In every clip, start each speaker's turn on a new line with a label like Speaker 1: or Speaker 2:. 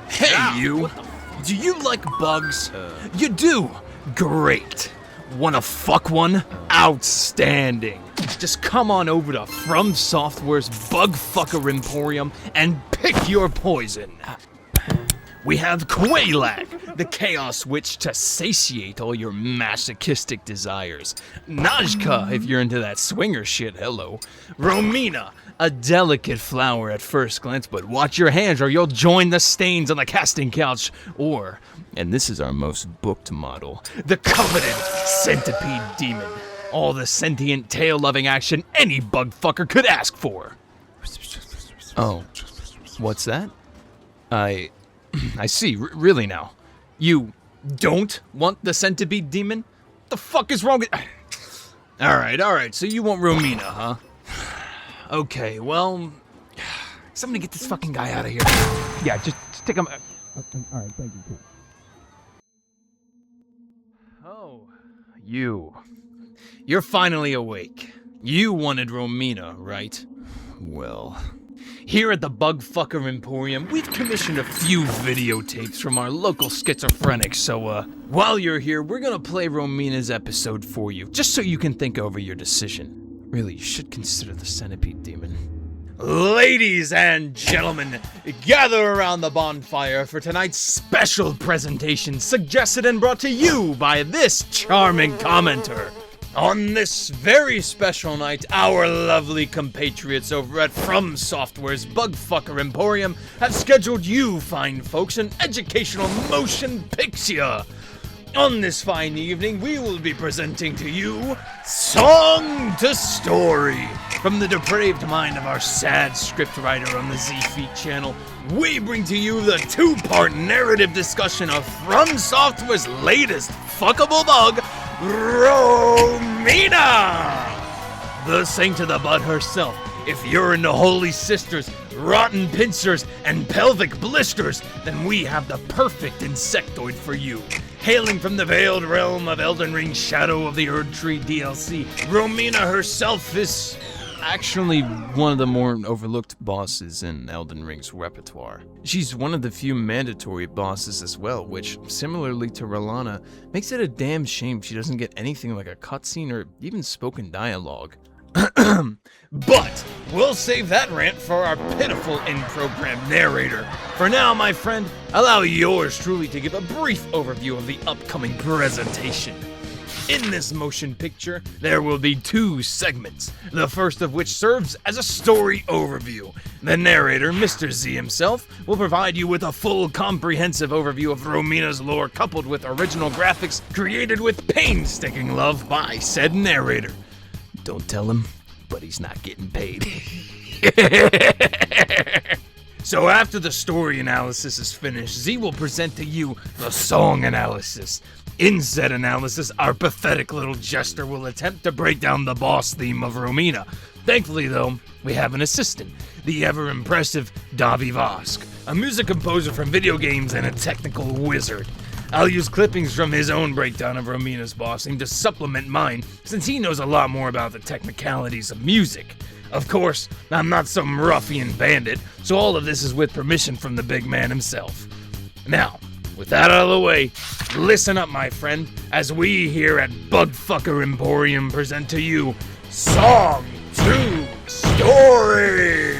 Speaker 1: Hey, you! Do you like bugs? You do? Great! Wanna fuck one? Outstanding! Just come on over to From Software's Bug Fucker Emporium and pick your poison. We have Quailag, the Chaos Witch to satiate all your masochistic desires. Najka, if you're into that swinger shit, hello. Romina, a delicate flower at first glance, but watch your hands or you'll join the stains on the casting couch. Or, and this is our most booked model, the coveted Centipede Demon. All the sentient, tail-loving action any bug fucker could ask for. Oh, what's that? I see, really now. You don't want the Centipede Demon? What the fuck is wrong with... Alright, so you want Romina, huh? Okay, well... Somebody get this fucking guy out of here. Yeah, just take him... Alright, thank you, cool. Oh, You're finally awake. You wanted Romina, right? Well... Here at the Bug Fucker Emporium, we've commissioned a few videotapes from our local schizophrenics, so, while you're here, we're gonna play Romina's episode for you, just so you can think over your decision. Really, you should consider the Centipede Demon. Ladies and gentlemen, gather around the bonfire for tonight's special presentation, suggested and brought to you by this charming commenter. On this very special night, our lovely compatriots over at From Software's Bug Fucker Emporium have scheduled you fine folks an educational motion picture. On this fine evening, we will be presenting to you Song to Story. From the depraved mind of our sad scriptwriter on the Z-Feet channel, we bring to you the two-part narrative discussion of From Software's latest fuckable bug, Romina! The Saint of the Bud herself. If you're into Holy Sisters, rotten pincers, and pelvic blisters, then we have the perfect insectoid for you. Hailing from the veiled realm of Elden Ring Shadow of the Erdtree DLC, Romina herself is actually one of the more overlooked bosses in Elden Ring's repertoire. She's one of the few mandatory bosses as well, which, similarly to Rolana, makes it a damn shame she doesn't get anything like a cutscene or even spoken dialogue. But we'll save that rant for our pitiful in-program narrator. For now, my friend, allow yours truly to give a brief overview of the upcoming presentation. In this motion picture, there will be two segments, the first of which serves as a story overview. The narrator, Mr. Z himself, will provide you with a full comprehensive overview of Romina's lore coupled with original graphics created with painstaking love by said narrator. Don't tell him, but he's not getting paid. So after the story analysis is finished, Z will present to you the song analysis. In said analysis, our pathetic little jester will attempt to break down the boss theme of Romina. Thankfully, though, we have an assistant, the ever-impressive Davi Vosk, a music composer from video games and a technical wizard. I'll use clippings from his own breakdown of Romina's bossing to supplement mine, since he knows a lot more about the technicalities of music. Of course, I'm not some ruffian bandit, so all of this is with permission from the big man himself. Now, with that out of the way, listen up, my friend, as we here at Bugfucker Emporium present to you Song to Story!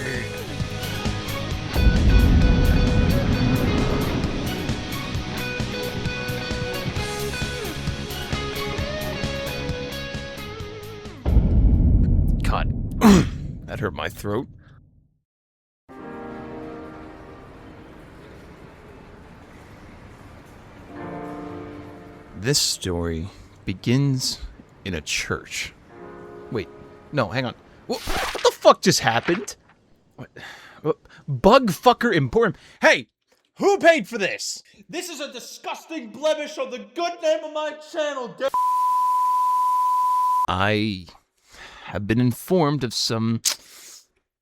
Speaker 1: God, that hurt my throat. This story begins in a church. Wait, no, hang on. What the fuck just happened? What? Bugfucker Emporium. Hey, who paid for this? This is a disgusting blemish on the good name of my channel. I have been informed of some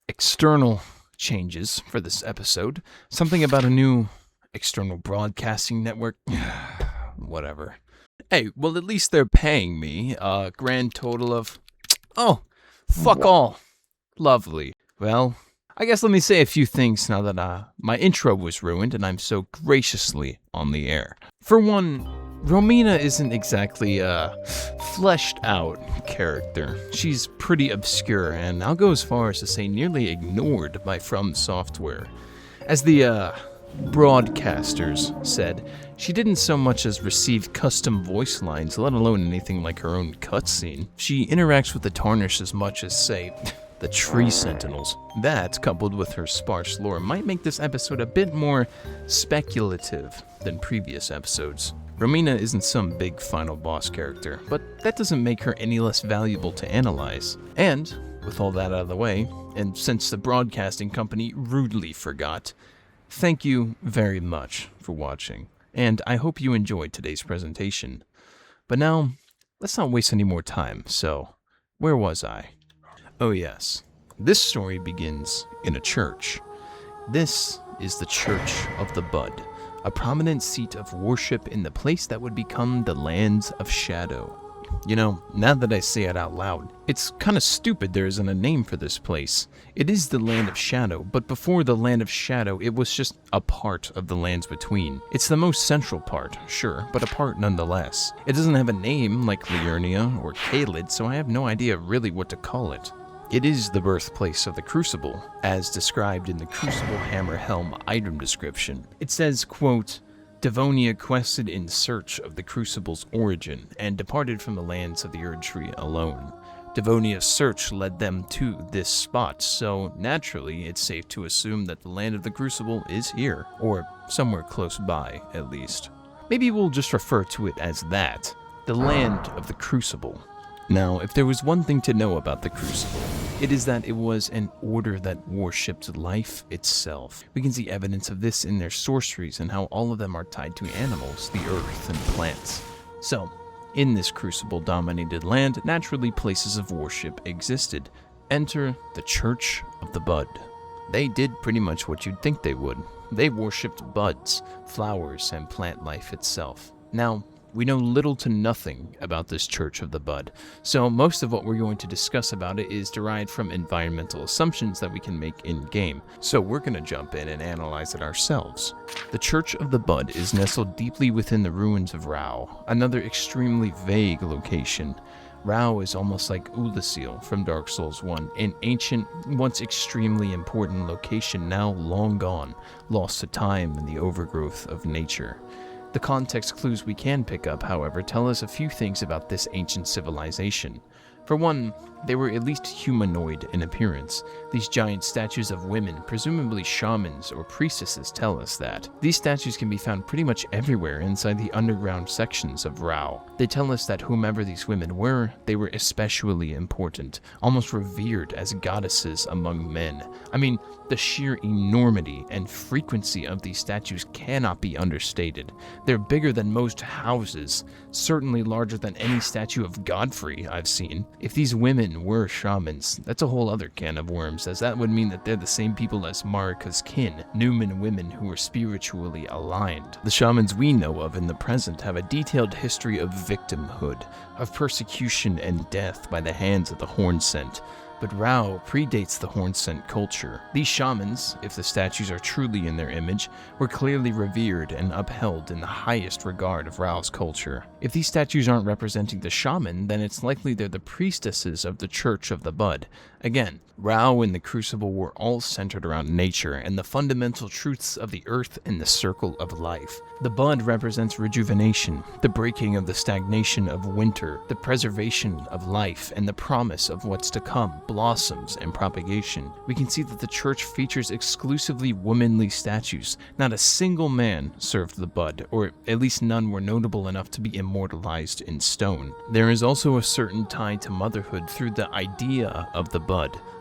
Speaker 1: external changes for this episode. Something about a new external broadcasting network. Whatever. Hey, well, at least they're paying me a grand total of... Oh, fuck all. Lovely. Well, I guess let me say a few things now that my intro was ruined and I'm so graciously on the air. For one, Romina isn't exactly a fleshed out character. She's pretty obscure, and I'll go as far as to say nearly ignored by From Software. As the broadcasters said, she didn't so much as receive custom voice lines, let alone anything like her own cutscene. She interacts with the Tarnish as much as, say, the Tree Sentinels. That, coupled with her sparse lore, might make this episode a bit more speculative than previous episodes. Romina isn't some big final boss character, but that doesn't make her any less valuable to analyze. And, with all that out of the way, and since the broadcasting company rudely forgot, thank you very much for watching, and I hope you enjoyed today's presentation. But now, let's not waste any more time, so, where was I? Oh yes, this story begins in a church. This is the Church of the Bud, a prominent seat of worship in the place that would become the Lands of Shadow. You know, now that I say it out loud, it's kinda stupid there isn't a name for this place. It is the Land of Shadow, but before the Land of Shadow, it was just a part of the lands between. It's the most central part, sure, but a part nonetheless. It doesn't have a name like Liurnia or Caelid, so I have no idea really what to call it. It is the birthplace of the Crucible, as described in the Crucible Hammer Helm item description. It says, quote, Devonia quested in search of the Crucible's origin, and departed from the lands of the Erdtree alone. Devonia's search led them to this spot, so naturally it's safe to assume that the land of the Crucible is here, or somewhere close by, at least. Maybe we'll just refer to it as that, the land of the Crucible. Now, if there was one thing to know about the Crucible, it is that it was an order that worshipped life itself. We can see evidence of this in their sorceries and how all of them are tied to animals, the earth, and plants. So, in this Crucible-dominated land, naturally places of worship existed. Enter the Church of the Bud. They did pretty much what you'd think they would. They worshipped buds, flowers, and plant life itself. Now, we know little to nothing about this Church of the Bud, so most of what we're going to discuss about it is derived from environmental assumptions that we can make in-game, so we're going to jump in and analyze it ourselves. The Church of the Bud is nestled deeply within the ruins of Rao, another extremely vague location. Rao is almost like Ulasil from Dark Souls 1, an ancient, once extremely important location now long gone, lost to time and the overgrowth of nature. The context clues we can pick up, however, tell us a few things about this ancient civilization. For one, they were at least humanoid in appearance. These giant statues of women, presumably shamans or priestesses, tell us that. These statues can be found pretty much everywhere inside the underground sections of Rao. They tell us that whomever these women were, they were especially important, almost revered as goddesses among men. I mean, the sheer enormity and frequency of these statues cannot be understated. They're bigger than most houses, certainly larger than any statue of Godfrey I've seen. If these women were shamans, that's a whole other can of worms, as that would mean that they're the same people as Marika's kin, Numen women who were spiritually aligned. The shamans we know of in the present have a detailed history of victimhood, of persecution and death by the hands of the Hornsent. But Rao predates the Hornsent culture. These shamans, if the statues are truly in their image, were clearly revered and upheld in the highest regard of Rao's culture. If these statues aren't representing the shaman, then it's likely they're the priestesses of the Church of the Bud. Again, Rao and the Crucible were all centered around nature and the fundamental truths of the earth and the circle of life. The bud represents rejuvenation, the breaking of the stagnation of winter, the preservation of life, and the promise of what's to come, blossoms and propagation. We can see that the church features exclusively womanly statues. Not a single man served the bud, or at least none were notable enough to be immortalized in stone. There is also a certain tie to motherhood through the idea of the bud.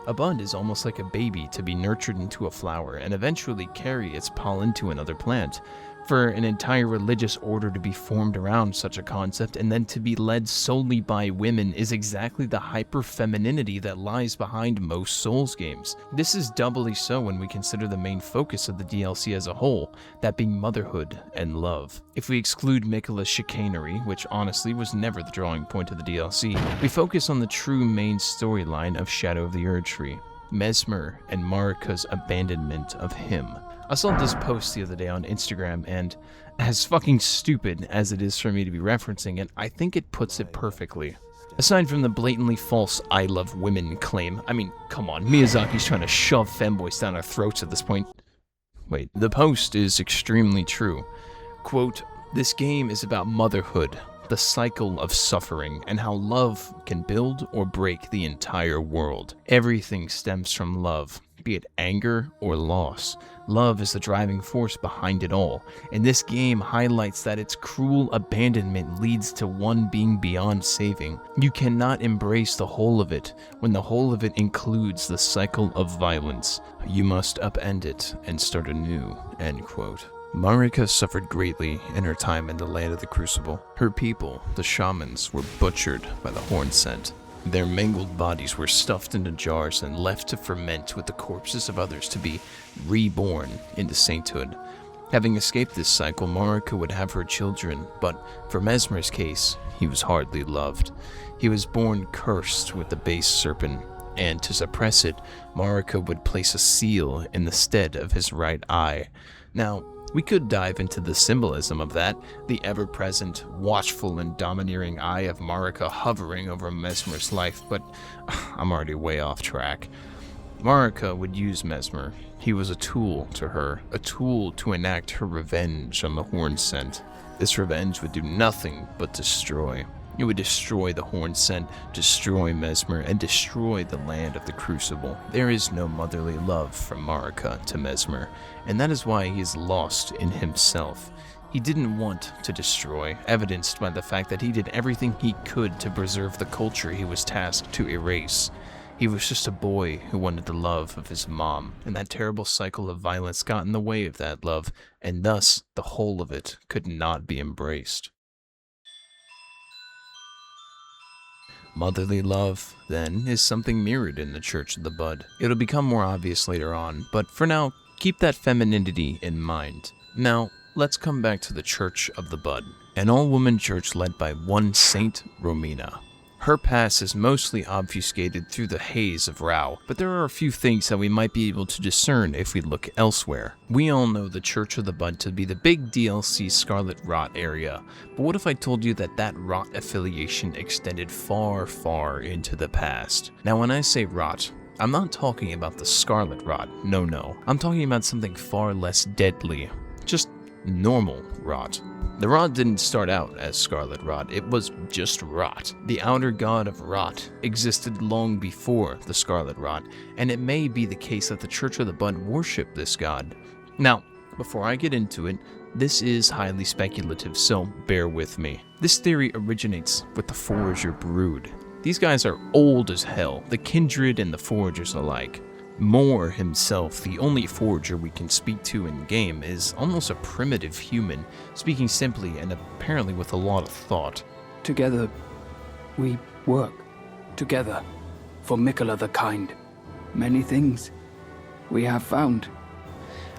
Speaker 1: A bud is almost like a baby to be nurtured into a flower and eventually carry its pollen to another plant. For an entire religious order to be formed around such a concept and then to be led solely by women is exactly the hyper-femininity that lies behind most Souls games. This is doubly so when we consider the main focus of the DLC as a whole, that being motherhood and love. If we exclude Miquella's chicanery, which honestly was never the drawing point of the DLC, we focus on the true main storyline of Shadow of the Erdtree.
Speaker 2: Mesmer and Marika's abandonment of him. I saw this post the other day on Instagram, and as fucking stupid as it is for me to be referencing it, I think it puts it perfectly. Aside from the blatantly false "I love women" claim, I mean, come on, Miyazaki's trying to shove femboys down our throats at this point. Wait, the post is extremely true. Quote, "This game is about motherhood, the cycle of suffering, and how love can build or break the entire world. Everything stems from love, be it anger or loss. Love is the driving force behind it all, and this game highlights that its cruel abandonment leads to one being beyond saving. You cannot embrace the whole of it when the whole of it includes the cycle of violence. You must upend it and start anew." End quote. Marika suffered greatly in her time in the land of the Crucible. Her people, the shamans, were butchered by the horn scent. Their mangled bodies were stuffed into jars and left to ferment with the corpses of others to be reborn into sainthood. Having escaped this cycle, Marika would have her children, but for Mesmer's case, he was hardly loved. He was born cursed with the base serpent, and to suppress it, Marika would place a seal in the stead of his right eye. Now, we could dive into the symbolism of that, the ever-present, watchful and domineering eye of Marika hovering over Mesmer's life, but I'm already way off track. Marika would use Mesmer. He was a tool to her, a tool to enact her revenge on the horn scent. This revenge would do nothing but destroy. It would destroy the horn scent, destroy Mesmer, and destroy the land of the Crucible. There is no motherly love from Marika to Mesmer, and that is why he is lost in himself. He didn't want to destroy, evidenced by the fact that he did everything he could to preserve the culture he was tasked to erase. He was just a boy who wanted the love of his mom, and that terrible cycle of violence got in the way of that love, and thus the whole of it could not be embraced. Motherly love, then, is something mirrored in the Church of the Bud. It'll become more obvious later on, but for now, keep that femininity in mind. Now, let's come back to the Church of the Bud, an all-woman church led by one Saint Romina. Her past is mostly obfuscated through the haze of Rao, but there are a few things that we might be able to discern if we look elsewhere. We all know the Church of the Bud to be the big DLC Scarlet Rot area, but what if I told you that that Rot affiliation extended far, far into the past? Now when I say Rot, I'm not talking about the Scarlet Rot, no. I'm talking about something far less deadly, just normal rot. The rot didn't start out as Scarlet Rot, it was just rot. The outer god of rot existed long before the Scarlet Rot, and it may be the case that the Church of the Bud worshipped this god. Now, before I get into it, this is highly speculative, so bear with me. This theory originates with the Forager brood. These guys are old as hell, the kindred and the foragers alike. Moore himself, the only forager we can speak to in-game, is almost a primitive human, speaking simply and apparently with a lot of thought.
Speaker 3: Together, we work. Together, for Mikola the Kind. Many things we have found.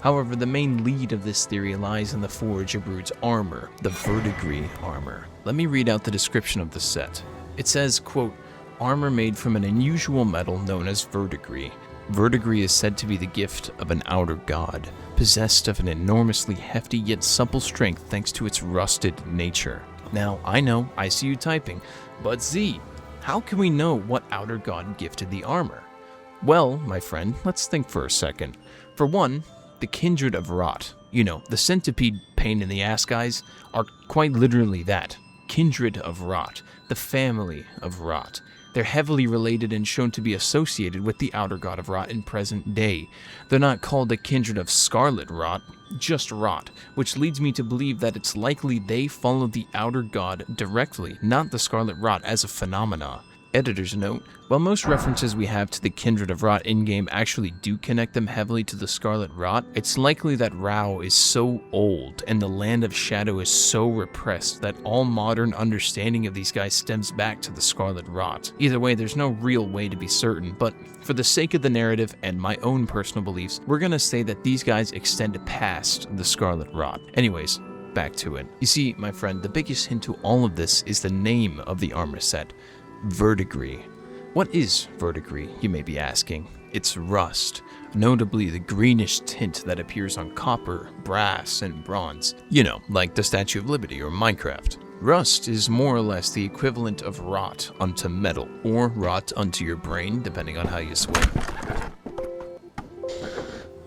Speaker 2: However, the main lead of this theory lies in the Forager brood's armor, the verdigris armor. Let me read out the description of the set. It says, quote, "Armor made from an unusual metal known as verdigris. Verdigris is said to be the gift of an outer god, possessed of an enormously hefty yet supple strength thanks to its rusted nature." Now, I know, I see you typing, but Z, how can we know what outer god gifted the armor? Well, my friend, let's think for a second. For one, the kindred of rot, the centipede pain in the ass guys, are quite literally that, kindred of rot, the family of rot. They're heavily related and shown to be associated with the outer god of rot in present day. They're not called the kindred of scarlet rot, just rot, which leads me to believe that it's likely they follow the outer god directly, not the scarlet rot as a phenomena. Editor's note, while most references we have to the kindred of rot in-game actually do connect them heavily to the scarlet rot, it's likely that Rao is so old and the land of shadow is so repressed that all modern understanding of these guys stems back to the scarlet rot. Either way, there's no real way to be certain, but for the sake of the narrative and my own personal beliefs, we're gonna say that these guys extend past the scarlet rot. Anyways, back to it. You see, my friend, the biggest hint to all of this is the name of the armor set. Verdigris. What is verdigris, you may be asking? it's rust, notably the greenish tint that appears on copper, brass, and bronze. You know, like the Statue of Liberty or Minecraft. Rust is more or less the equivalent of rot onto metal, or rot onto your brain, depending on how you swim.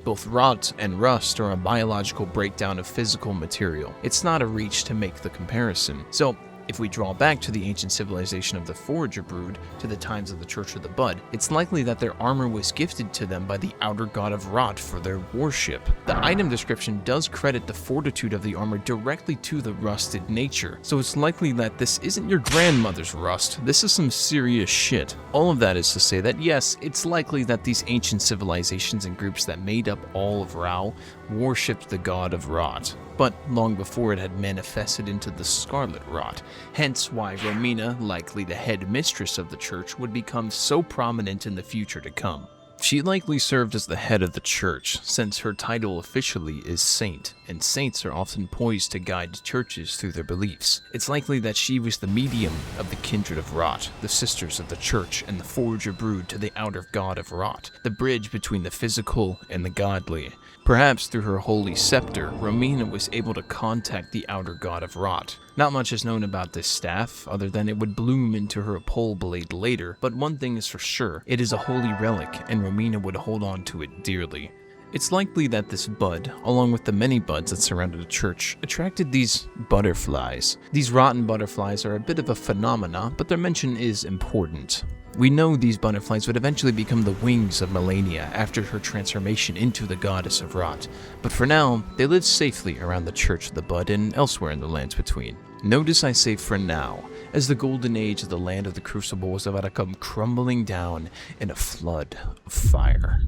Speaker 2: Both rot and rust are a biological breakdown of physical material. It's not a reach to make the comparison. So, if we draw back to the ancient civilization of the Forager Brood, to the times of the Church of the Bud, it's likely that their armor was gifted to them by the outer god of Rot for their worship. The item description does credit the fortitude of the armor directly to the rusted nature, so it's likely that this isn't your grandmother's rust, this is some serious shit. All of that is to say that yes, it's likely that these ancient civilizations and groups that made up all of Rao worshipped the god of Rot, but long before it had manifested into the Scarlet Rot, hence why Romina, likely the head mistress of the church, would become so prominent in the future to come. She likely served as the head of the church, since her title officially is saint, and saints are often poised to guide churches through their beliefs. It's likely that she was the medium of the kindred of Rot, the sisters of the church, and the Forager Brood to the outer god of Rot, the bridge between the physical and the godly. Perhaps through her holy scepter, Romina was able to contact the outer god of Rot. Not much is known about this staff, other than it would bloom into her pole blade later, but one thing is for sure, it is a holy relic, and Romina would hold on to it dearly. It's likely that this bud, along with the many buds that surrounded the church, attracted these butterflies. These rotten butterflies are a bit of a phenomena, but their mention is important. We know these butterflies would eventually become the wings of Melania after her transformation into the goddess of Rot, but for now, they live safely around the Church of the Bud and elsewhere in the lands between. Notice I say for now, as the golden age of the land of the Crucible was about to come crumbling down in a flood of fire.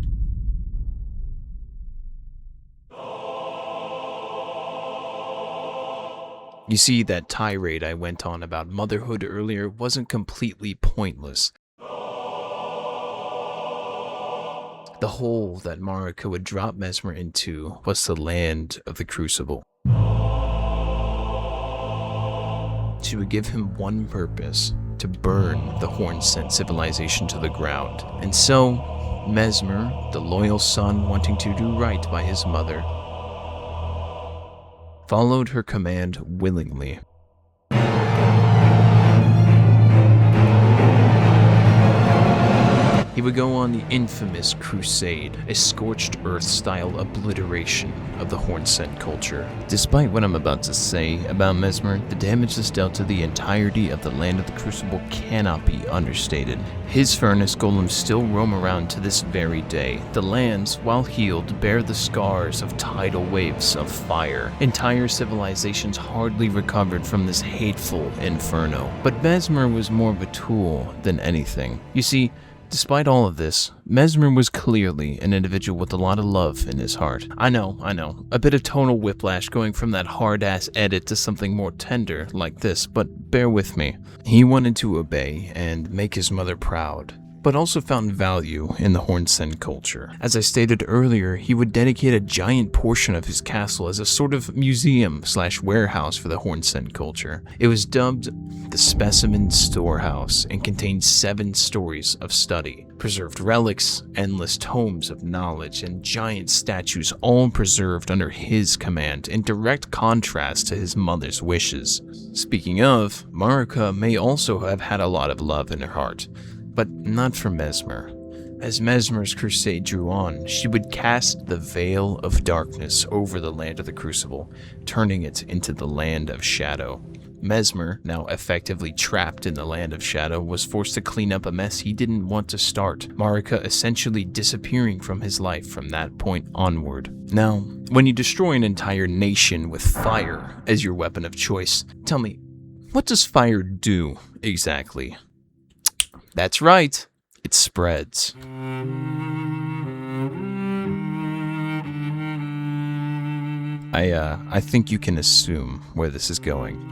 Speaker 2: You see, that tirade I went on about motherhood earlier wasn't completely pointless. The hole that Marika would drop Mesmer into was the land of the Crucible. She would give him one purpose, to burn the Horn-Sent civilization to the ground. And so, Mesmer, the loyal son wanting to do right by his mother, followed her command willingly. He would go on the infamous crusade, a scorched earth-style obliteration of the Horn-Sent culture. Despite what I'm about to say about Mesmer, the damage this dealt to the entirety of the land of the Crucible cannot be understated. His furnace golems still roam around to this very day. The lands, while healed, bear the scars of tidal waves of fire. Entire civilizations hardly recovered from this hateful inferno. But Mesmer was more of a tool than anything. You see, despite all of this, Mesmer was clearly an individual with a lot of love in his heart. I know, a bit of tonal whiplash going from that hard-ass edit to something more tender like this, but bear with me. He wanted to obey and make his mother proud, but also found value in the Horn-Sent culture. As I stated earlier, he would dedicate a giant portion of his castle as a sort of museum/warehouse for the Horn-Sent culture. It was dubbed the Specimen Storehouse and contained 7 stories of study, preserved relics, endless tomes of knowledge, and giant statues, all preserved under his command, in direct contrast to his mother's wishes. Speaking of, Marika may also have had a lot of love in her heart, but not for Mesmer. As Mesmer's crusade drew on, she would cast the veil of darkness over the land of the Crucible, turning it into the land of shadow. Mesmer, now effectively trapped in the land of shadow, was forced to clean up a mess he didn't want to start, Marika essentially disappearing from his life from that point onward. Now, when you destroy an entire nation with fire as your weapon of choice, tell me, what does fire do exactly? That's right, it spreads. I think you can assume where this is going.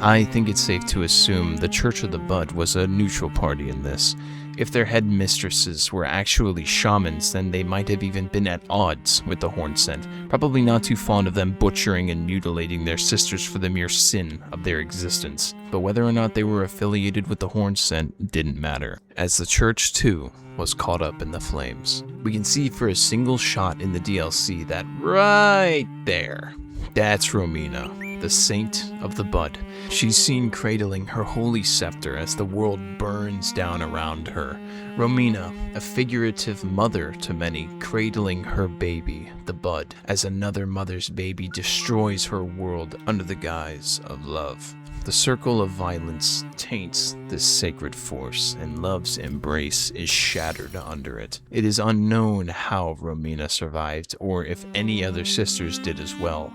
Speaker 2: I think it's safe to assume the Church of the Bud was a neutral party in this. If their headmistresses were actually shamans, then they might have even been at odds with the Hornsent, probably not too fond of them butchering and mutilating their sisters for the mere sin of their existence. But whether or not they were affiliated with the Hornsent didn't matter, as the church too was caught up in the flames. We can see for a single shot in the DLC that right there, that's Romina, the Saint of the Bud. She's seen cradling her holy scepter as the world burns down around her. Romina, a figurative mother to many, cradling her baby, the Bud, as another mother's baby destroys her world under the guise of love. The circle of violence taints this sacred force, and love's embrace is shattered under it. It is unknown how Romina survived, or if any other sisters did as well,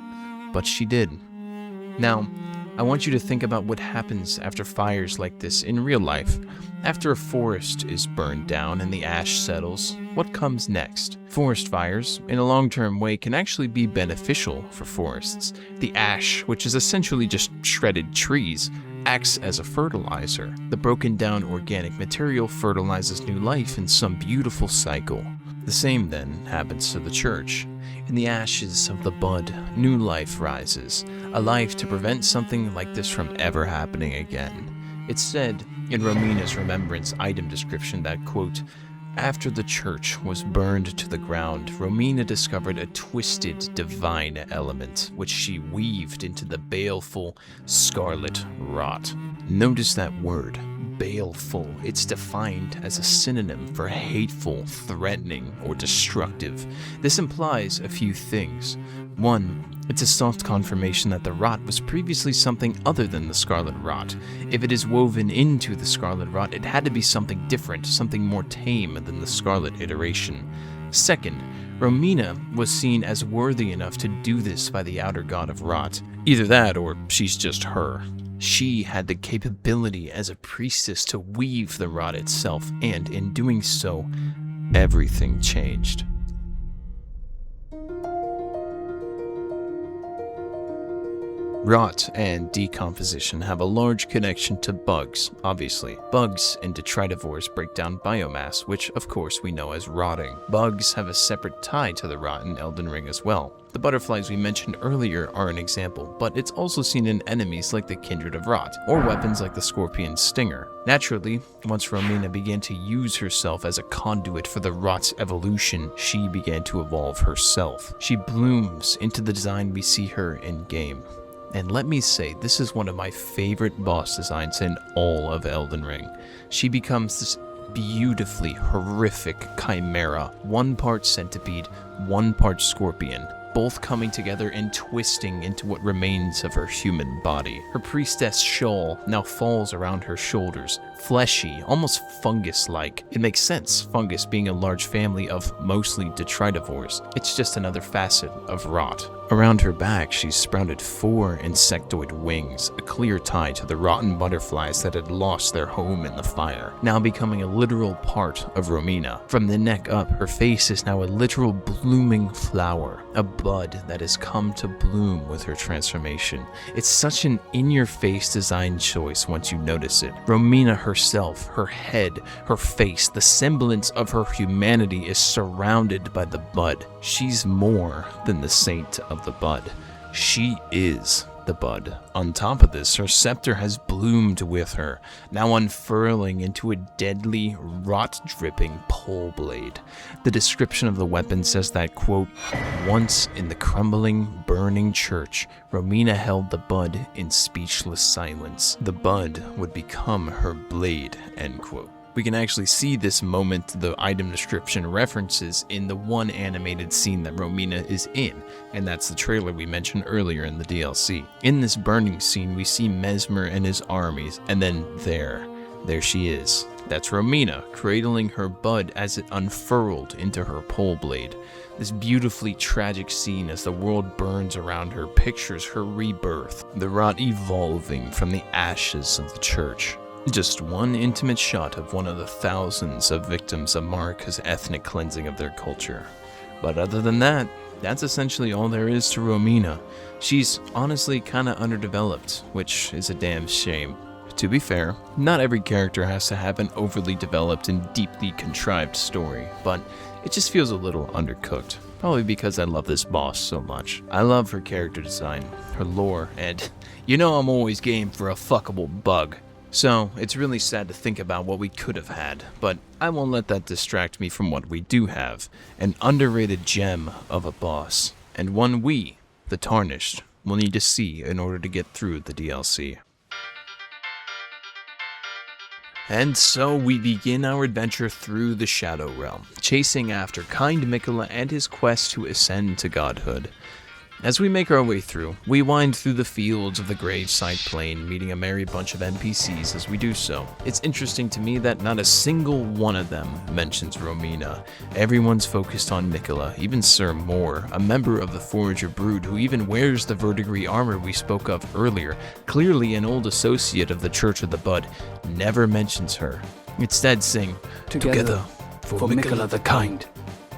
Speaker 2: but she did. Now, I want you to think about what happens after fires like this in real life. After a forest is burned down and the ash settles, what comes next? Forest fires, in a long-term way, can actually be beneficial for forests. The ash, which is essentially just shredded trees, acts as a fertilizer. The broken down organic material fertilizes new life in some beautiful cycle. The same then happens to the church. In the ashes of the Bud, new life rises, a life to prevent something like this from ever happening again. It's said in Romina's remembrance item description that, quote, after the church was burned to the ground, Romina discovered a twisted divine element, which she weaved into the baleful scarlet rot. Notice that word, baleful. It's defined as a synonym for hateful, threatening, or destructive. This implies a few things. One, it's a soft confirmation that the rot was previously something other than the scarlet rot. If it is woven into the scarlet rot, it had to be something different, something more tame than the scarlet iteration. Second, Romina was seen as worthy enough to do this by the outer god of rot. Either that, or she's just her. She had the capability as a priestess to weave the rot itself, and in doing so, everything changed. Rot and decomposition have a large connection to bugs, obviously. Bugs and detritivores break down biomass, which of course we know as rotting. Bugs have a separate tie to the rot in Elden Ring as well. The butterflies we mentioned earlier are an example, but it's also seen in enemies like the Kindred of Rot, or weapons like the Scorpion's Stinger. Naturally, once Romina began to use herself as a conduit for the rot's evolution, she began to evolve herself. She blooms into the design we see her in-game. And let me say, this is one of my favorite boss designs in all of Elden Ring. She becomes this beautifully horrific chimera, one part centipede, one part scorpion, both coming together and twisting into what remains of her human body. Her priestess shawl now falls around her shoulders, fleshy, almost fungus-like. It makes sense, fungus being a large family of mostly detritivores. It's just another facet of rot. Around her back, she's sprouted 4 insectoid wings, a clear tie to the rotten butterflies that had lost their home in the fire, now becoming a literal part of Romina. From the neck up, her face is now a literal blooming flower, a bud that has come to bloom with her transformation. It's such an in-your-face design choice once you notice it. Romina herself, her head, her face, the semblance of her humanity is surrounded by the bud. She's more than the Saint of the Bud. She is the Bud. On top of this, her scepter has bloomed with her, now unfurling into a deadly, rot-dripping pole blade. The description of the weapon says that, quote, once in the crumbling, burning church, Romina held the Bud in speechless silence. The Bud would become her blade, end quote. We can actually see this moment the item description references in the one animated scene that Romina is in, and that's the trailer we mentioned earlier in the DLC. In this burning scene, we see Mesmer and his armies, and then there she is. That's Romina, cradling her bud as it unfurled into her pole blade. This beautifully tragic scene as the world burns around her pictures her rebirth, the rot evolving from the ashes of the church. Just one intimate shot of one of the thousands of victims of Marika's ethnic cleansing of their culture. But other than that, That's essentially all there is to Romina. She's honestly kinda underdeveloped, which is a damn shame. To be fair, not every character has to have an overly developed and deeply contrived story, but it just feels a little undercooked. Probably because I love this boss so much. I love her character design, her lore, and you know I'm always game for a fuckable bug. So, it's really sad to think about what we could have had, but I won't let that distract me from what we do have. An underrated gem of a boss, and one we, the Tarnished, will need to see in order to get through the DLC. And so we begin our adventure through the Shadow Realm, chasing after kind Miquella and his quest to ascend to godhood. As we make our way through, we wind through the fields of the Graveside Plain, meeting a merry bunch of NPCs as we do so. It's interesting to me that not a single one of them mentions Romina. Everyone's focused on Miquella, even Sir Moore, a member of the Forager Brood who even wears the verdigris armor we spoke of earlier, clearly an old associate of the Church of the Bud, never mentions her. Instead sing, "Together for Miquella the Kind,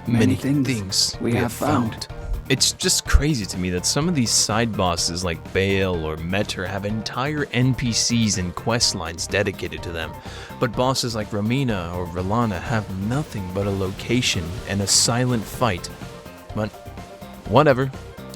Speaker 2: many things we have found." It's just crazy to me that some of these side bosses like Bale or Metter have entire NPCs and quest lines dedicated to them, but bosses like Romina or Vallana have nothing but a location and a silent fight. But whatever,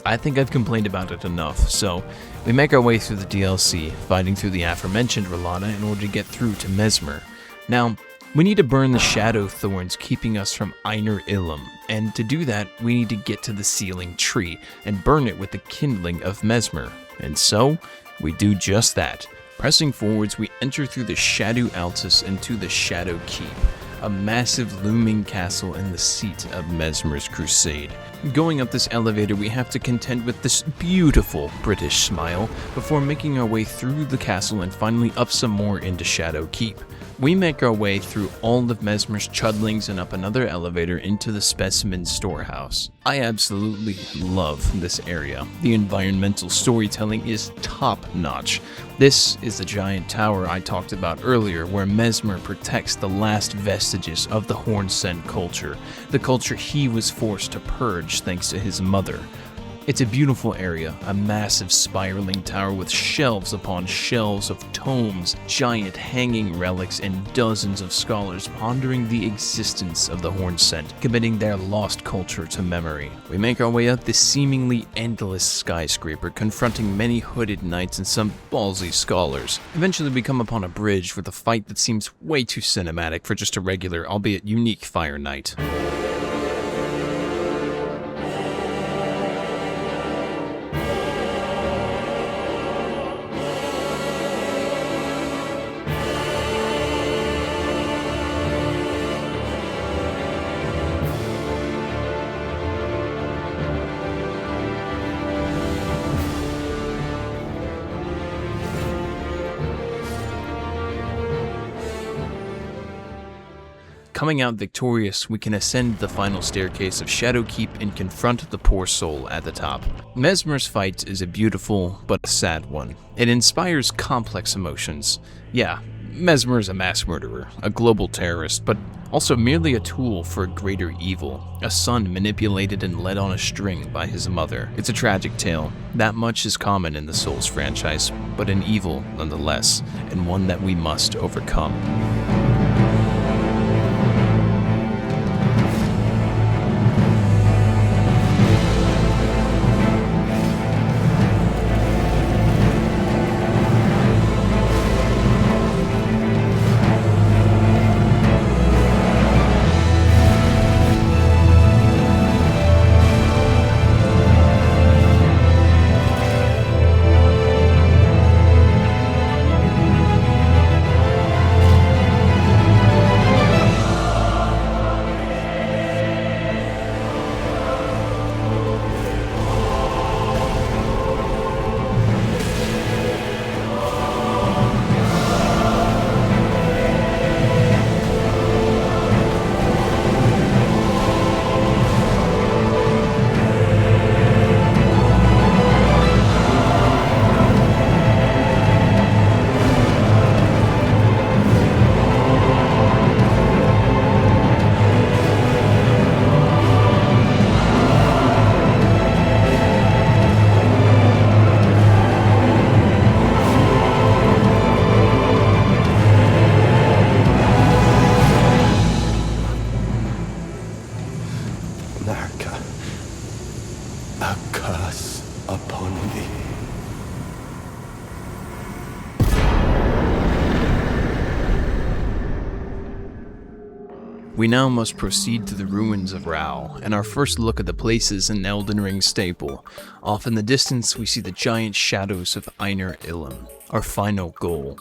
Speaker 2: I think I've complained about it enough, so we make our way through the DLC, fighting through the aforementioned Vallana in order to get through to Mesmer. Now, we need to burn the shadow thorns keeping us from Einar Ilum, and to do that, we need to get to the sealing tree and burn it with the kindling of Mesmer. And so, we do just that. Pressing forwards, we enter through the Shadow Altus into the Shadow Keep, a massive looming castle in the seat of Mesmer's crusade. Going up this elevator, we have to contend with this beautiful British smile before making our way through the castle and finally up some more into Shadow Keep. We make our way through all of Mesmer's chudlings and up another elevator into the specimen storehouse. I absolutely love this area. The environmental storytelling is top-notch. This is the giant tower I talked about earlier, where Mesmer protects the last vestiges of the Hornsent culture, the culture he was forced to purge thanks to his mother. It's a beautiful area, a massive spiraling tower with shelves upon shelves of tomes, giant hanging relics, and dozens of scholars pondering the existence of the Hornsent, committing their lost culture to memory. We make our way up this seemingly endless skyscraper, confronting many hooded knights and some ballsy scholars. Eventually we come upon a bridge with a fight that seems way too cinematic for just a regular, albeit unique, Fire Knight. Coming out victorious, we can ascend the final staircase of Shadowkeep and confront the poor soul at the top. Mesmer's fight is a beautiful but sad one. It inspires complex emotions. Yeah, Mesmer is a mass murderer, a global terrorist, but also merely a tool for a greater evil, a son manipulated and led on a string by his mother. It's a tragic tale. That much is common in the Souls franchise, but an evil nonetheless, and one that we must overcome.
Speaker 4: a curse upon thee.
Speaker 2: We now must proceed to the ruins of Rao, and our first look at the places in Elden Ring staple. Off in the distance, we see the giant shadows of Einar Ilum, our final goal.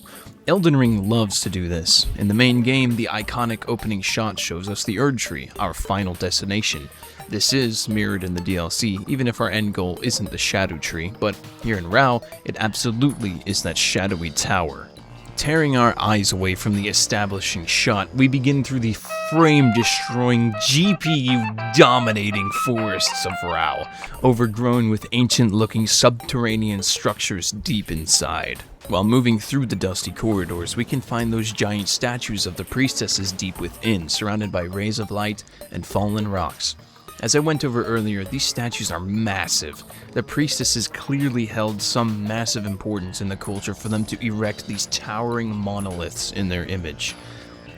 Speaker 2: Elden Ring loves to do this. In the main game, the iconic opening shot shows us the Erd Tree, our final destination. This is mirrored in the DLC, even if our end goal isn't the Shadow Tree, but here in Rao, it absolutely is that shadowy tower. Tearing our eyes away from the establishing shot, we begin through the frame-destroying, GPU-dominating forests of Rao, overgrown with ancient-looking subterranean structures deep inside. While moving through the dusty corridors, we can find those giant statues of the priestesses deep within, surrounded by rays of light and fallen rocks. As I went over earlier, these statues are massive. The priestesses clearly held some massive importance in the culture for them to erect these towering monoliths in their image.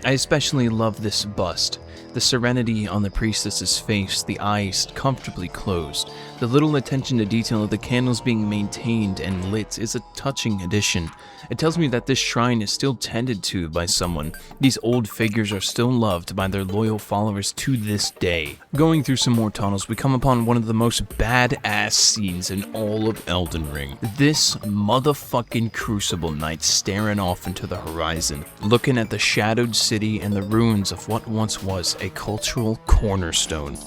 Speaker 2: I especially love this bust. The serenity on the priestess's face, the eyes comfortably closed. The little attention to detail of the candles being maintained and lit is a touching addition. It tells me that this shrine is still tended to by someone. These old figures are still loved by their loyal followers to this day. Going through some more tunnels, we come upon one of the most badass scenes in all of Elden Ring. This motherfucking Crucible Knight staring off into the horizon, looking at the shadowed city and the ruins of what once was a cultural cornerstone.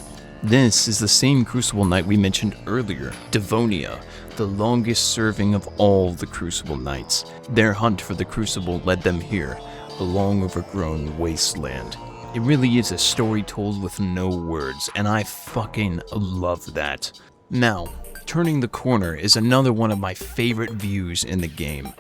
Speaker 2: This is the same Crucible Knight we mentioned earlier, Devonia, the longest serving of all the Crucible Knights. Their hunt for the Crucible led them here, a long overgrown wasteland. It really is a story told with no words, and I fucking love that. Now, turning the corner is another one of my favorite views in the game.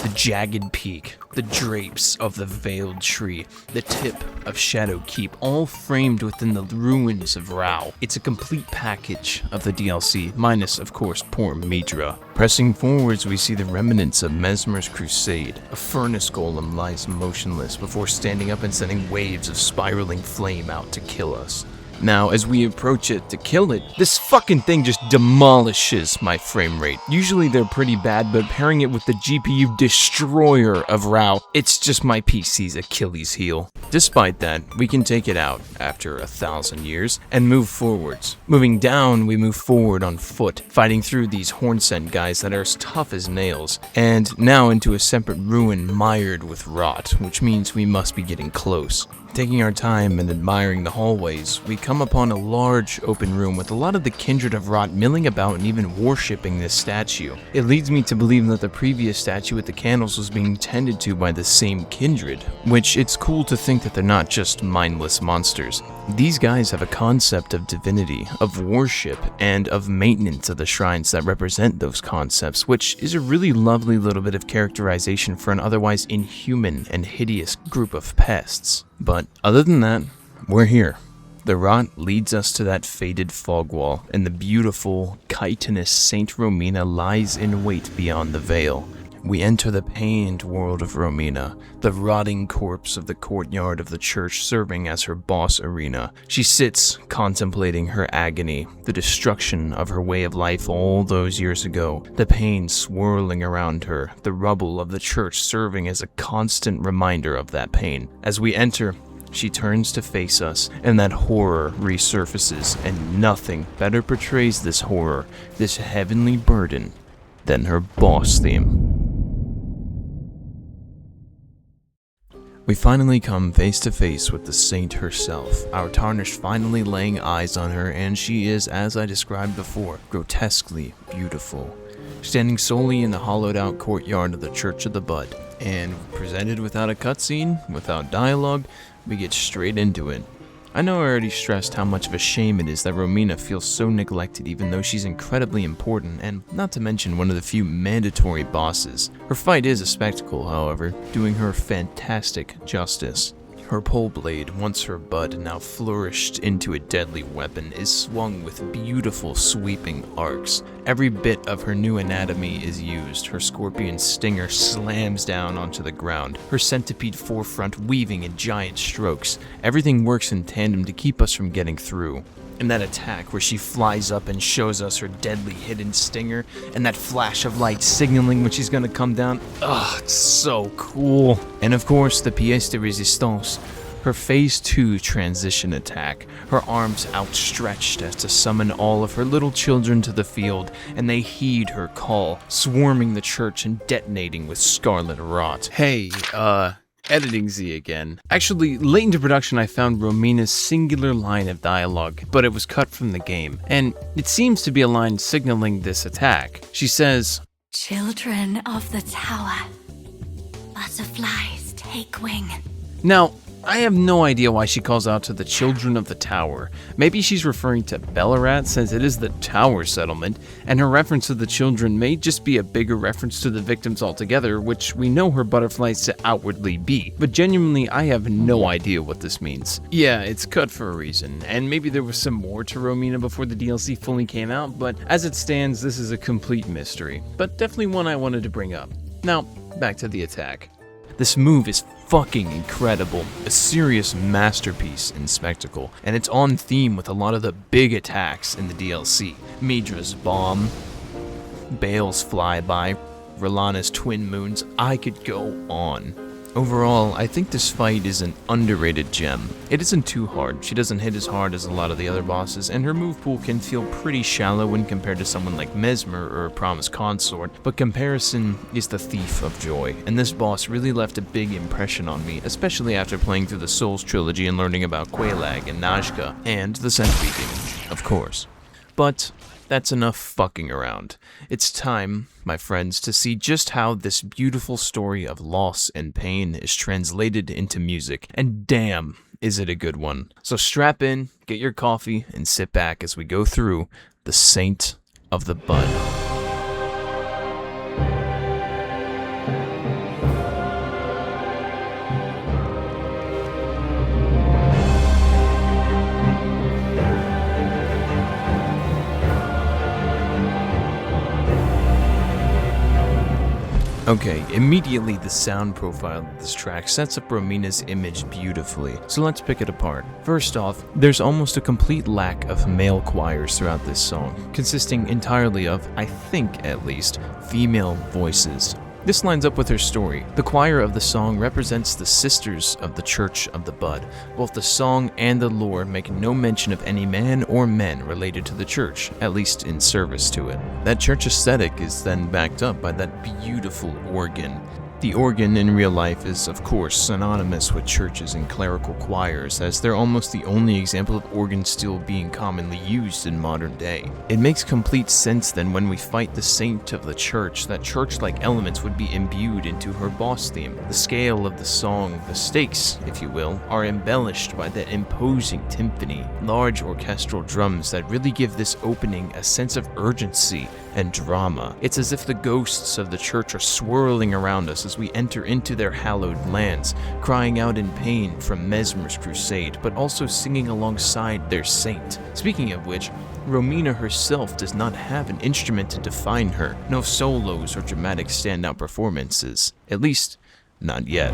Speaker 2: The jagged peak, the drapes of the veiled tree, the tip of Shadow Keep, all framed within the ruins of Rao. It's a complete package of the DLC, minus, of course, poor Midra. Pressing forwards, we see the remnants of Mesmer's crusade. A furnace golem lies motionless before standing up and sending waves of spiraling flame out to kill us. Now, as we approach it to kill it, this fucking thing just demolishes my frame rate. Usually they're pretty bad, but pairing it with the GPU destroyer of Rao, it's just my PC's Achilles heel. Despite that, we can take it out after 1,000 years and move forwards. Moving down, we move forward on foot, fighting through these horn-sent guys that are as tough as nails, and now into a separate ruin mired with rot, which means we must be getting close. Taking our time and admiring the hallways, we come upon a large open room with a lot of the kindred of rot milling about and even worshipping this statue. It leads me to believe that the previous statue with the candles was being tended to by the same kindred, which it's cool to think that they're not just mindless monsters. These guys have a concept of divinity, of worship, and of maintenance of the shrines that represent those concepts, which is a really lovely little bit of characterization for an otherwise inhuman and hideous group of pests. But other than that, we're here. The rot leads us to that faded fog wall, and the beautiful, chitinous Saint Romina lies in wait beyond the veil. We enter the pained world of Romina, the rotting corpse of the courtyard of the church serving as her boss arena. She sits contemplating her agony, the destruction of her way of life all those years ago, the pain swirling around her, the rubble of the church serving as a constant reminder of that pain. As we enter, she turns to face us, and that horror resurfaces, and nothing better portrays this horror, this heavenly burden, than her boss theme. We finally come face to face with the saint herself, our tarnished finally laying eyes on her, and she is, as I described before, grotesquely beautiful. Standing solely in the hollowed out courtyard of the Church of the Bud, and presented without a cutscene, without dialogue, we get straight into it. I know I already stressed how much of a shame it is that Romina feels so neglected even though she's incredibly important, and not to mention one of the few mandatory bosses. Her fight is a spectacle, however, doing her fantastic justice. Her pole blade, once her bud, now flourished into a deadly weapon, is swung with beautiful sweeping arcs. Every bit of her new anatomy is used. Her scorpion stinger slams down onto the ground, her centipede forefront weaving in giant strokes. Everything works in tandem to keep us from getting through. And that attack where she flies up and shows us her deadly hidden stinger, and that flash of light signaling when she's gonna come down. Ugh, it's so cool. And of course, the pièce de résistance, her phase 2 transition attack, her arms outstretched as to summon all of her little children to the field, and they heed her call, swarming the church and detonating with scarlet rot. Hey, editing Z again. Actually, late into production I found Romina's singular line of dialogue, but it was cut from the game, and it seems to be a line signaling this attack. She says,
Speaker 5: "Children of the tower, butterflies take wing."
Speaker 2: Now, I have no idea why she calls out to the children of the tower. Maybe she's referring to Bellarat since it is the tower settlement, and her reference to the children may just be a bigger reference to the victims altogether, which we know her butterflies to outwardly be. But genuinely, I have no idea what this means. Yeah, it's cut for a reason, and maybe there was some more to Romina before the DLC fully came out, but as it stands, this is a complete mystery. But definitely one I wanted to bring up. Now, back to the attack. This move is fucking incredible, a serious masterpiece in spectacle, and it's on theme with a lot of the big attacks in the DLC. Midra's bomb, Bale's flyby, R'Lana's twin moons, I could go on. Overall, I think this fight is an underrated gem. It isn't too hard, she doesn't hit as hard as a lot of the other bosses, and her move pool can feel pretty shallow when compared to someone like Mesmer or Promise Consort, but comparison is the thief of joy, and this boss really left a big impression on me, especially after playing through the Souls trilogy and learning about Quelaag and Najka, and the Centipede Demon, of course. But that's enough fucking around. It's time, my friends, to see just how this beautiful story of loss and pain is translated into music, and damn, is it a good one. So strap in, get your coffee, and sit back as we go through the Saint of the Bud. Okay, immediately the sound profile of this track sets up Romina's image beautifully, so let's pick it apart. First off, there's almost a complete lack of male choirs throughout this song, consisting entirely of, I think at least, female voices. This lines up with her story. The choir of the song represents the sisters of the Church of the Bud. Both the song and the lore make no mention of any man or men related to the church, at least in service to it. That church aesthetic is then backed up by that beautiful organ. The organ in real life is, of course, synonymous with churches and clerical choirs, as they're almost the only example of organs still being commonly used in modern day. It makes complete sense then when we fight the saint of the church that church-like elements would be imbued into her boss theme. The scale of the song, the stakes, if you will, are embellished by that imposing timpani, large orchestral drums that really give this opening a sense of urgency and drama. It's as if the ghosts of the church are swirling around us as we enter into their hallowed lands, crying out in pain from Mesmer's crusade, but also singing alongside their saint. Speaking of which, Romina herself does not have an instrument to define her, no solos or dramatic standout performances, at least, not yet.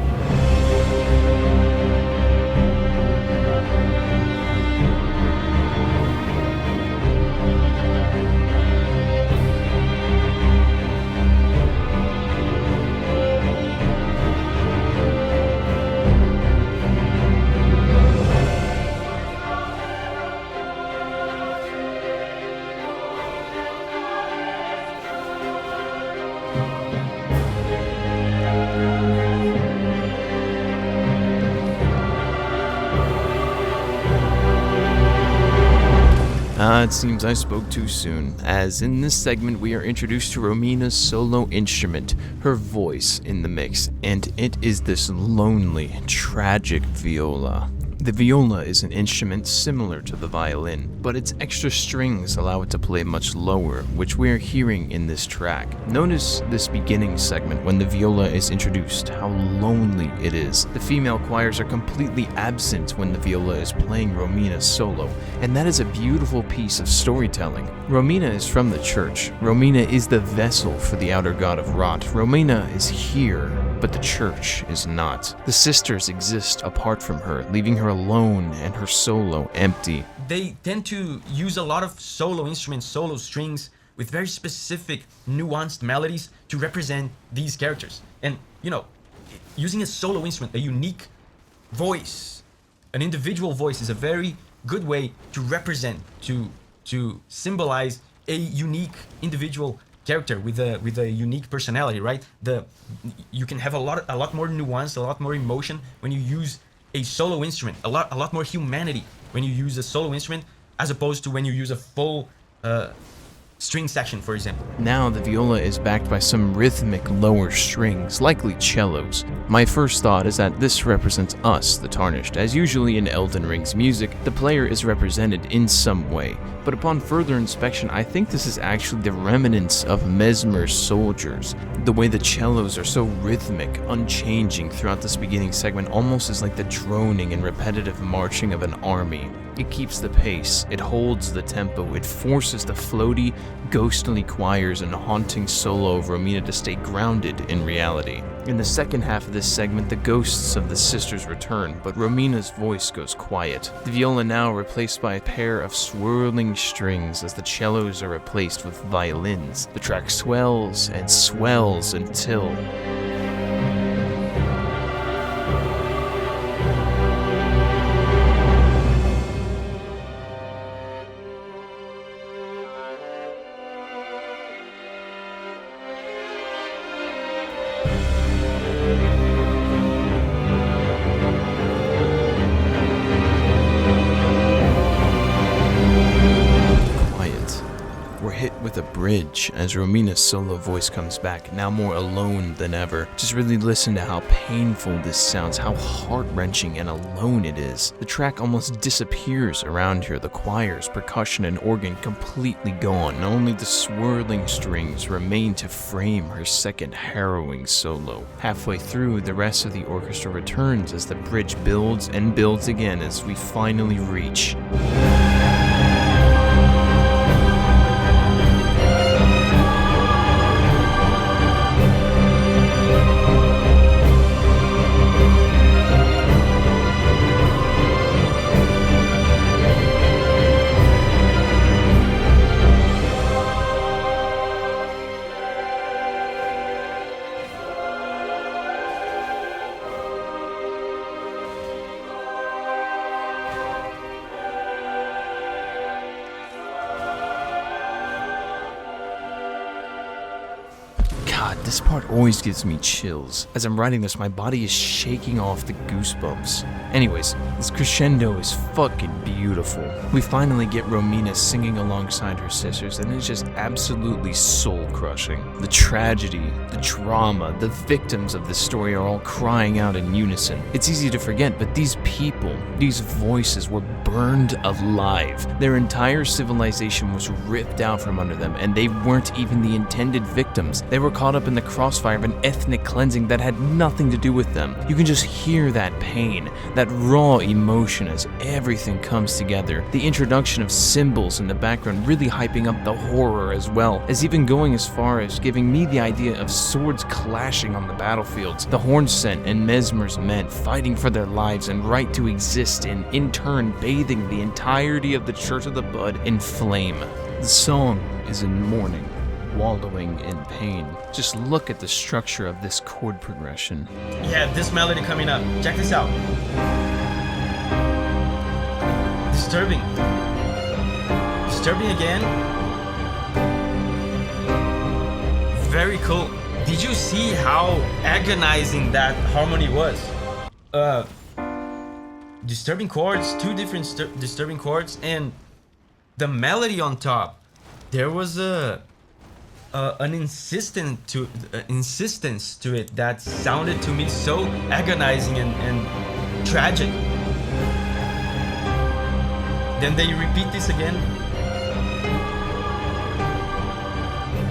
Speaker 2: It seems I spoke too soon, as in this segment we are introduced to Romina's solo instrument, her voice in the mix, and it is this lonely, tragic viola. The viola is an instrument similar to the violin, but its extra strings allow it to play much lower, which we are hearing in this track. Notice this beginning segment when the viola is introduced, how lonely it is. The female choirs are completely absent when the viola is playing Romina's solo, and that is a beautiful piece of storytelling. Romina is from the church. Romina is the vessel for the outer god of rot. Romina is here, but the church is not. The sisters exist apart from her, leaving her alone and her solo empty.
Speaker 6: they tend to use a lot of solo instruments, solo strings with very specific, nuanced melodies to represent these characters. And, you know, using a solo instrument, a unique voice, an individual voice is a very good way to represent, to symbolize a unique individual character with a unique personality, right? You can have a lot more nuance, a lot more emotion when you use a solo instrument, a lot more humanity when you use a solo instrument as opposed to when you use a full string section, for example.
Speaker 2: Now the viola is backed by some rhythmic lower strings, likely cellos. My first thought is that this represents us, the Tarnished, as usually in Elden Ring's music, the player is represented in some way. But upon further inspection, I think this is actually the remnants of Messmer's soldiers. The way the cellos are so rhythmic, unchanging throughout this beginning segment, almost is like the droning and repetitive marching of an army. It keeps the pace, it holds the tempo, it forces the floaty, ghostly choirs and haunting solo of Romina to stay grounded in reality. In the second half of this segment, the ghosts of the sisters return, but Romina's voice goes quiet. The viola now replaced by a pair of swirling strings as the cellos are replaced with violins. The track swells and swells until... with a bridge as Romina's solo voice comes back, now more alone than ever. Just really listen to how painful this sounds, how heart-wrenching and alone it is. The track almost disappears around here, the choirs, percussion, and organ completely gone. Only the swirling strings remain to frame her second harrowing solo. Halfway through, the rest of the orchestra returns as the bridge builds and builds again as we finally reach... God, this part always gives me chills. As I'm writing this, my body is shaking off the goosebumps. Anyways, this crescendo is fucking beautiful. We finally get Romina singing alongside her sisters, and it's just absolutely soul-crushing. The tragedy, the drama, the victims of this story are all crying out in unison. It's easy to forget, but these people, these voices were burned alive. Their entire civilization was ripped out from under them, and they weren't even the intended victims. They were caught up in the crossfire of an ethnic cleansing that had nothing to do with them. You can just hear that pain, that raw emotion as everything comes together. The introduction of symbols in the background really hyping up the horror as well, as even going as far as giving me the idea of swords clashing on the battlefields, the Hornsent and Messmer's men fighting for their lives and right to exist in turn bathing the entirety of the Church of the Bud in flame. The song is in mourning, wallowing in pain. Just look at the structure of this chord progression.
Speaker 6: Yeah, this melody coming up. Check this out. Disturbing. Disturbing again. Very cool. Did you see how agonizing that harmony was? Disturbing chords, two different disturbing chords, and the melody on top. There was an insistence to it that sounded to me so agonizing and tragic. Then they repeat this again.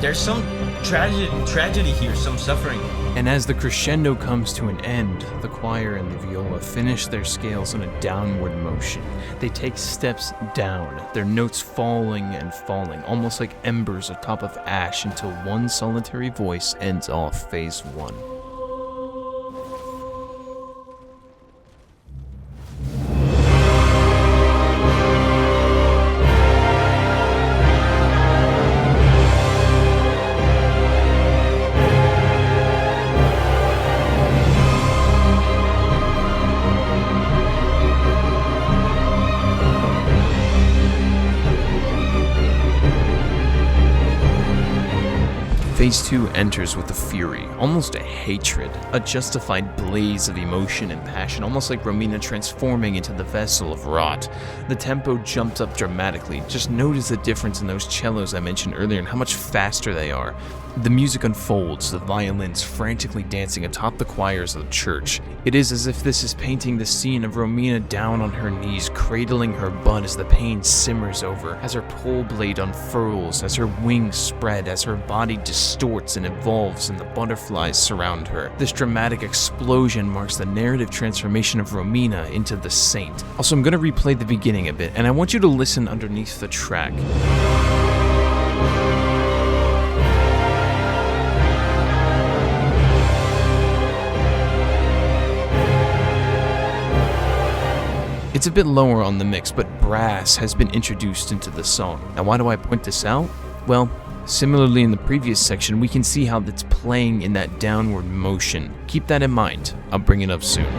Speaker 6: There's some tragedy here, some suffering.
Speaker 2: And as the crescendo comes to an end, the choir and the viola finish their scales in a downward motion. They take steps down, their notes falling and falling, almost like embers atop of ash, until one solitary voice ends off phase 1. Phase 2 enters with a fury, almost a hatred, a justified blaze of emotion and passion, almost like Romina transforming into the vessel of rot. The tempo jumps up dramatically. Just notice the difference in those cellos I mentioned earlier and how much faster they are. The music unfolds, the violins frantically dancing atop the choirs of the church. It is as if this is painting the scene of Romina down on her knees, cradling her bud as the pain simmers over, as her pole blade unfurls, as her wings spread, as her body distorts and evolves and the butterflies surround her. This dramatic explosion marks the narrative transformation of Romina into the saint. Also, I'm going to replay the beginning a bit, and I want you to listen underneath the track. It's a bit lower on the mix, but brass has been introduced into the song. Now, why do I point this out? Well, similarly in the previous section, we can see how it's playing in that downward motion. Keep that in mind. I'll bring it up soon.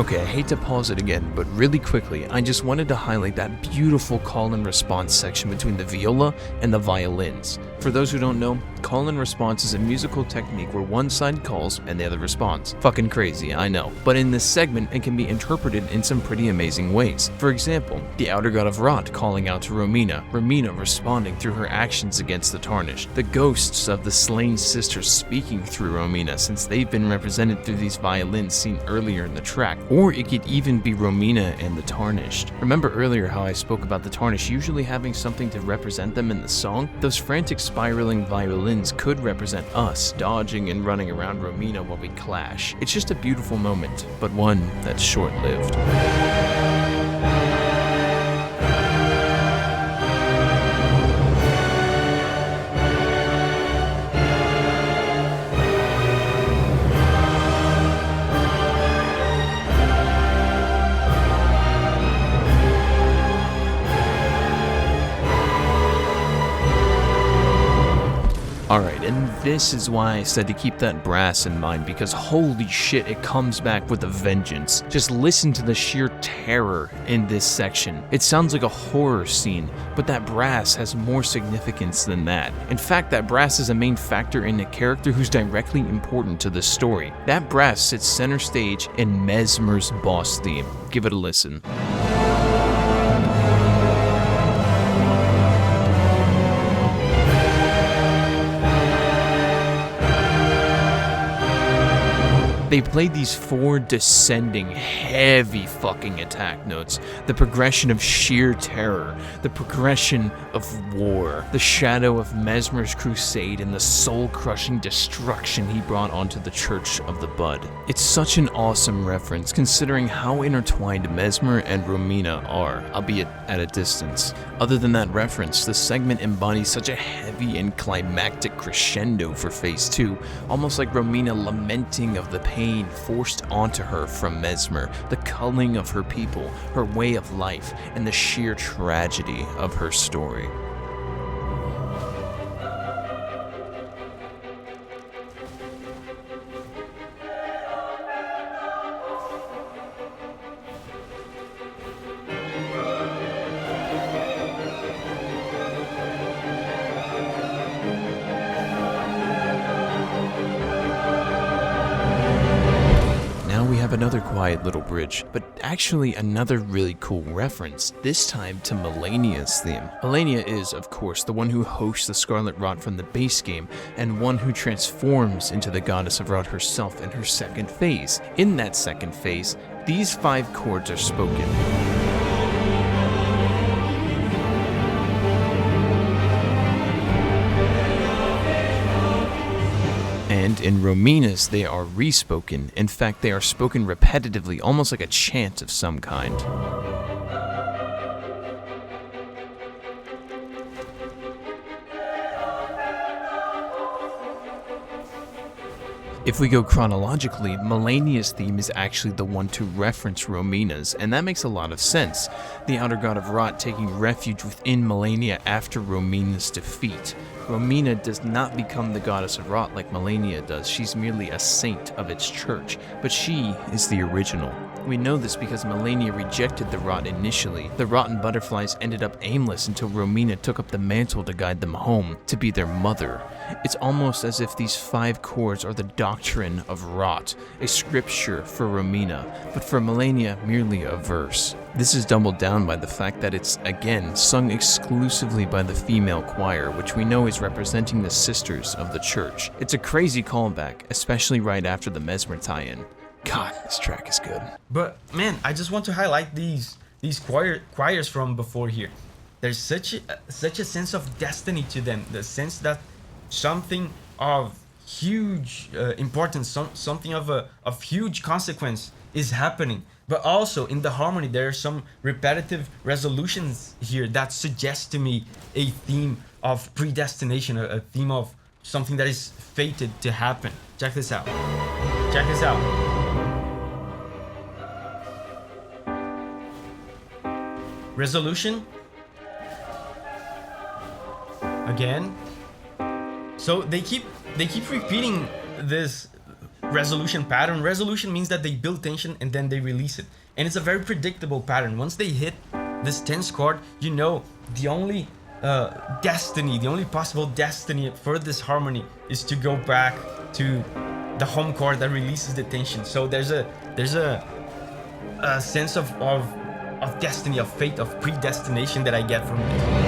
Speaker 2: Okay, I hate to pause it again, but really quickly, I just wanted to highlight that beautiful call and response section between the viola and the violins. For those who don't know, call and response is a musical technique where one side calls and the other responds. Fucking crazy, I know. But in this segment, it can be interpreted in some pretty amazing ways. For example, the outer god of Rot calling out to Romina, Romina responding through her actions against the Tarnished, the ghosts of the slain sisters speaking through Romina since they've been represented through these violins seen earlier in the track. Or it could even be Romina and the Tarnished. Remember earlier how I spoke about the Tarnished usually having something to represent them in the song? Those frantic spiraling violins could represent us dodging and running around Romina while we clash. It's just a beautiful moment, but one that's short-lived. Alright, and this is why I said to keep that brass in mind, because holy shit, it comes back with a vengeance. Just listen to the sheer terror in this section. It sounds like a horror scene, but that brass has more significance than that. In fact, that brass is a main factor in a character who's directly important to the story. That brass sits center stage in Mesmer's boss theme. Give it a listen. They played these 4 descending, heavy fucking attack notes. The progression of sheer terror, the progression of war, the shadow of Mesmer's crusade, and the soul-crushing destruction he brought onto the Church of the Bud. It's such an awesome reference, considering how intertwined Mesmer and Romina are, albeit at a distance. Other than that reference, the segment embodies such a heavy and climactic crescendo for Phase 2, almost like Romina lamenting of the pain forced onto her from Mesmer, the culling of her people, her way of life, and the sheer tragedy of her story. Another quiet little bridge, but actually another really cool reference, this time to Melania's theme. Melania is, of course, the one who hosts the Scarlet Rot from the base game, and one who transforms into the Goddess of Rot herself in her second phase. In that second phase, these 5 chords are spoken. And in Romina's, they are respoken. In fact, they are spoken repetitively, almost like a chant of some kind. If we go chronologically, Melania's theme is actually the one to reference Romina's, and that makes a lot of sense. The Outer God of Rot taking refuge within Melania after Romina's defeat. Romina does not become the goddess of rot like Melania does. She's merely a saint of its church, but she is the original. We know this because Melania rejected the rot initially. The rotten butterflies ended up aimless until Romina took up the mantle to guide them home, to be their mother. It's almost as if these 5 chords are the doctrine of rot, a scripture for Romina, but for Melania, merely a verse. This is doubled down by the fact that it's, again, sung exclusively by the female choir, which we know is representing the sisters of the church. It's a crazy callback, especially right after the Mesmer tie-in. God, this track is good.
Speaker 6: But man, I just want to highlight these choirs from before here. There's such a sense of destiny to them, the sense that something of huge importance, something of huge consequence is happening. But also in the harmony, there are some repetitive resolutions here that suggest to me a theme of predestination, a theme of something that is fated to happen. Check this out. Check this out. Resolution. Again. So they keep repeating this resolution pattern. Resolution means that they build tension and then they release it. And it's a very predictable pattern. Once they hit this tense chord, you know the only destiny, the only possible destiny for this harmony is to go back to the home chord that releases the tension. So there's a sense of destiny, of fate, of predestination that I get from this.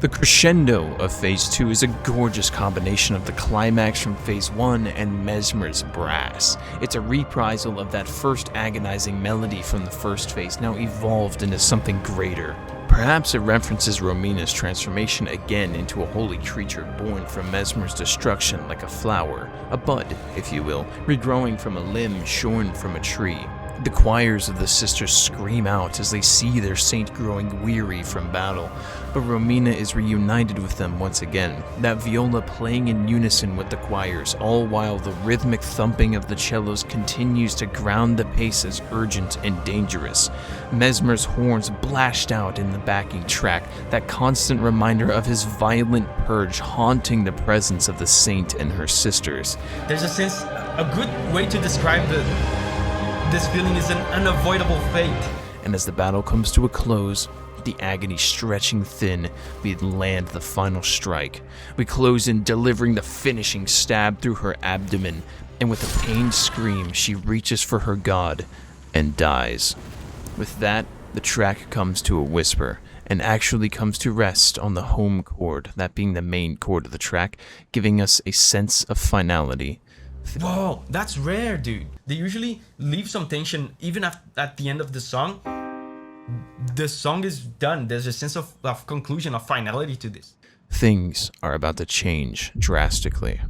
Speaker 2: The crescendo of Phase 2 is a gorgeous combination of the climax from Phase 1 and Mesmer's brass. It's a reprisal of that first agonizing melody from the first phase, now evolved into something greater. Perhaps it references Romina's transformation again into a holy creature born from Mesmer's destruction like a flower, a bud, if you will, regrowing from a limb shorn from a tree. The choirs of the sisters scream out as they see their saint growing weary from battle, but Romina is reunited with them once again, that viola playing in unison with the choirs, all while the rhythmic thumping of the cellos continues to ground the pace as urgent and dangerous. Mesmer's horns blashed out in the backing track, that constant reminder of his violent purge haunting the presence of the saint and her sisters.
Speaker 6: There's a good way to describe this feeling is an unavoidable fate.
Speaker 2: And as the battle comes to a close, the agony stretching thin, we land the final strike. We close in, delivering the finishing stab through her abdomen, and with a pained scream, she reaches for her god and dies. With that, the track comes to a whisper, and actually comes to rest on the home chord, that being the main chord of the track, giving us a sense of finality.
Speaker 6: Whoa, that's rare, dude. They usually leave some tension even at the end of the song. The song is done. There's a sense of conclusion, of finality to this.
Speaker 2: Things are about to change drastically.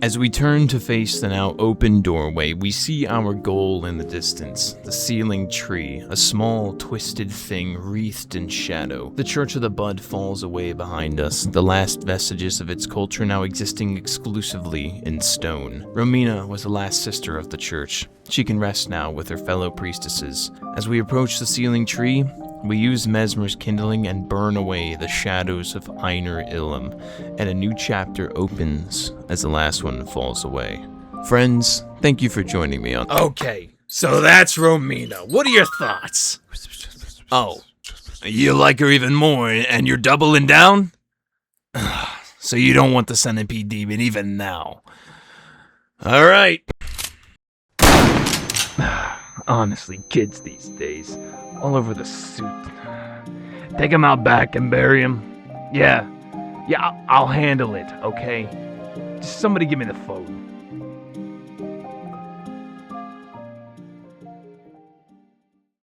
Speaker 2: As we turn to face the now open doorway, we see our goal in the distance, the ceiling tree, a small, twisted thing wreathed in shadow. The Church of the Bud falls away behind us, the last vestiges of its culture now existing exclusively in stone. Romina was the last sister of the church. She can rest now with her fellow priestesses. As we approach the ceiling tree, we use Mesmer's kindling and burn away the shadows of Einar Ilum, and a new chapter opens as the last one falls away. Friends, thank you for joining me on...
Speaker 1: Okay, so that's Romina. What are your thoughts? Oh, you like her even more, and you're doubling down? So you don't want the centipede demon even now. All right.
Speaker 3: Honestly, kids these days, all over the suit. Take him out back and bury him. Yeah, I'll handle it, okay? Just somebody give me the phone.